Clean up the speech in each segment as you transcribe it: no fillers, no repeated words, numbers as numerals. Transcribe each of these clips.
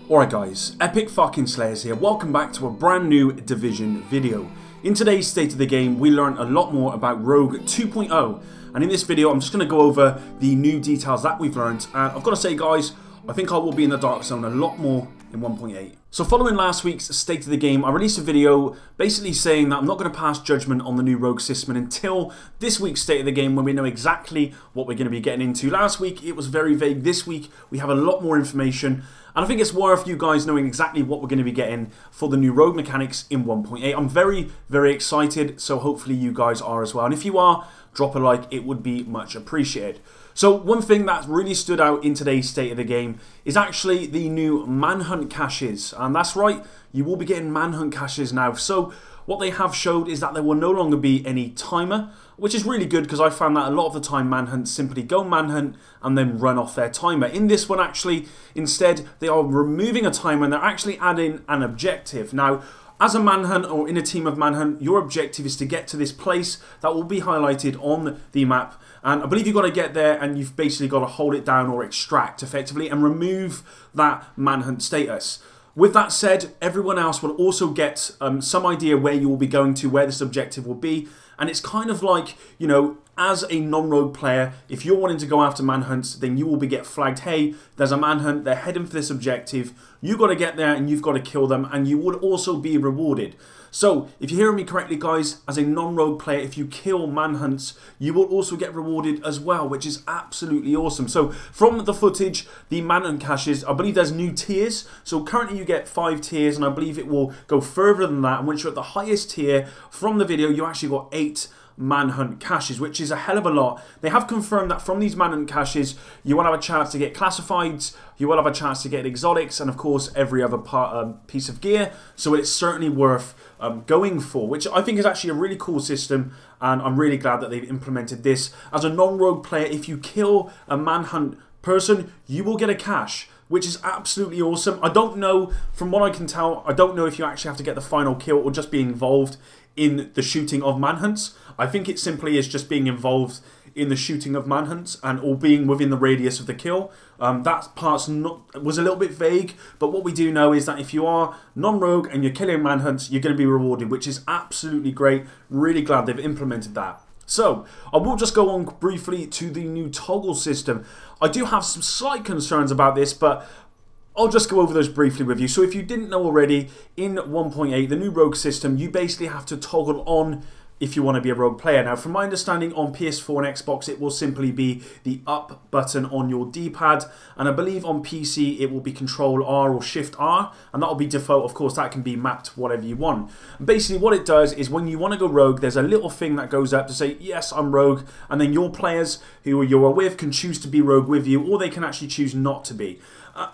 Alright guys, Epic fucking Slayers here. Welcome back to a brand new Division video. In today's state of the game, we learned a lot more about Rogue 2.0, and in this video I'm just going to go over the new details that we've learned. And I've got to say guys, I think I will be in the dark zone a lot more in 1.8. So following last week's state of the game, I released a video basically saying that I'm not going to pass judgment on the new Rogue system until this week's state of the game when we know exactly what we're going to be getting into. Last week it was very vague. This week we have a lot more information. And I think it's worth you guys knowing exactly what we're going to be getting for the new Rogue mechanics in 1.8. I'm very, very excited, so hopefully you guys are as well. And if you are, drop a like, it would be much appreciated. So one thing that really stood out in today's state of the game is actually the new Manhunt caches. And that's right, you will be getting Manhunt caches now. So what they have showed is that there will no longer be any timer, which is really good because I found that a lot of the time manhunts simply go manhunt and then run off their timer. In this one actually, instead, they are removing a timer and they're actually adding an objective. Now, as a manhunt or in a team of manhunt, your objective is to get to this place that will be highlighted on the map. And I believe you've got to get there and you've basically got to hold it down or extract effectively and remove that manhunt status. With that said, everyone else will also get some idea where you will be going to, where this objective will be. And it's kind of like, you know, as a non-rogue player, if you're wanting to go after manhunts, then you will be get flagged, hey, there's a manhunt, they're heading for this objective, you've got to get there and you've got to kill them, and you would also be rewarded. So, if you're hearing me correctly guys, as a non-rogue player, if you kill manhunts, you will also get rewarded as well, which is absolutely awesome. So, from the footage, the manhunt caches, I believe there's new tiers. So, currently you get 5 tiers, and I believe it will go further than that. And once you're at the highest tier from the video, you actually got 8 manhunt caches, which is a hell of a lot. They have confirmed that from these manhunt caches you will have a chance to get classifieds, you will have a chance to get exotics, and of course every other piece of gear. So it's certainly worth going for, which I think is actually a really cool system, and I'm really glad that they've implemented this. As a non-rogue player, if you kill a manhunt person, you will get a cache, which is absolutely awesome. I don't know, from what I can tell, I don't know if you actually have to get the final kill or just be involved in the shooting of manhunts. I think it simply is just being involved in the shooting of manhunts and or being within the radius of the kill. That part's was a little bit vague, but what we do know is that if you are non-rogue and you're killing manhunts, you're going to be rewarded, which is absolutely great. Really glad they've implemented that. So, I will just go on briefly to the new toggle system. I do have some slight concerns about this, but I'll just go over those briefly with you. So if you didn't know already, in 1.8, the new rogue system, you basically have to toggle on if you want to be a rogue player. Now, from my understanding, on PS4 and Xbox, it will simply be the up button on your D-pad. And I believe on PC, it will be Control R or Shift R. And that will be default. Of course, that can be mapped to whatever you want. And basically, what it does is when you want to go rogue, there's a little thing that goes up to say, yes, I'm rogue. And then your players who you're with can choose to be rogue with you, or they can actually choose not to be.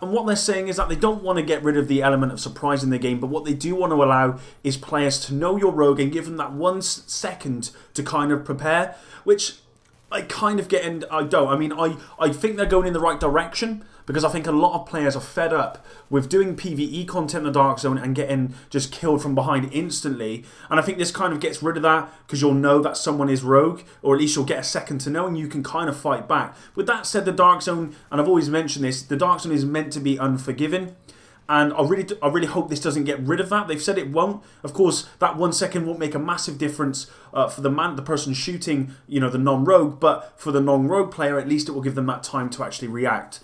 And what they're saying is that they don't want to get rid of the element of surprise in the game, but what they do want to allow is players to know you're rogue and give them that 1 second to kind of prepare, which I kind of get, and I don't. I mean, I think they're going in the right direction, because I think a lot of players are fed up with doing PvE content in the Dark Zone and getting just killed from behind instantly. And I think this kind of gets rid of that, because you'll know that someone is rogue, or at least you'll get a second to know and you can kind of fight back. With that said, the Dark Zone, and I've always mentioned this, the Dark Zone is meant to be unforgiving. And I really hope this doesn't get rid of that. They've said it won't. Of course, that 1 second won't make a massive difference for the person shooting, you know, the non-rogue. But for the non-rogue player, at least it will give them that time to actually react.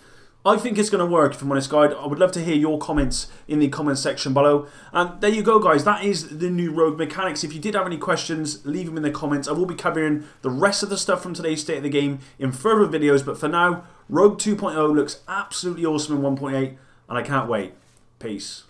I think it's going to work, if I'm honest, guys. I would love to hear your comments in the comment section below. And there you go, guys. That is the new rogue mechanics. If you did have any questions, leave them in the comments. I will be covering the rest of the stuff from today's state of the game in further videos. But for now, Rogue 2.0 looks absolutely awesome in 1.8, and I can't wait. Peace.